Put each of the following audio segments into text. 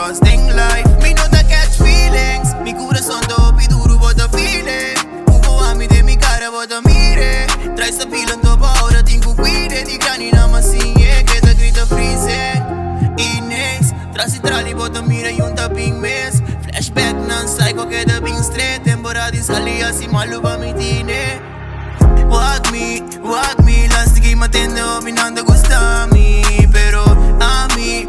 trust in life. Me know that catch feelings. Mi corazón topi duro, what a feeling. Ugo ami de mi cara, what a mire. Trai sta pilon to ora tingu guide. Di cani na masinye, che da grita freeze. Ines, trasi trali, what a mire, yun taping mes. Flashback nan psycho, che da bing straight. Temporadi sali, asi maluba mi tine. Wag me, lastighi ma tende opinando gustami. Pero ami,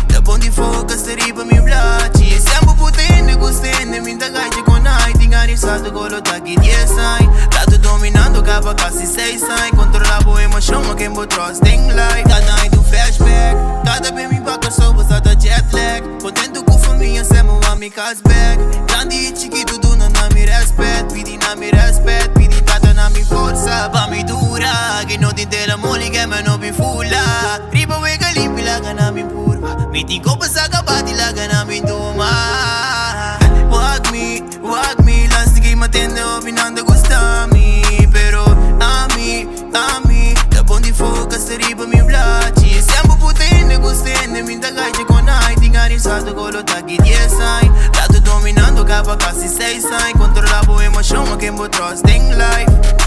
da buon focus te ripa mi blaci. Siamo putende, gustende, mi indagaici con ai. Tingari salto con lo taghi 10 sai. Lato dominando capa casi 6 sai. Controllavo emozione che mo trust in life. Cada night un flashback. Cada pe mi bacca sopra stata jet lag. Contento con famiglia siamo amici back. Grandi Chiqui tu non mi respect. Pidi na mi respect, pidi tata na mi forza. Pa mi dura, che non ti intera moli che me non mi fulla. Ripa wega limpi la gana mi purva. Mi tinko pa sa kabati la gana mi duma. Wag me, lastighi ma tende opinando gustami. Pero ami, da buon focus te ripa mi blaci. Siamo putende, gustende, mi indagaici con ai. Tingari salto con lo taghi 10 sai. Lato dominando capa casi 6 sai. Controllavo emozione che mo trust in life.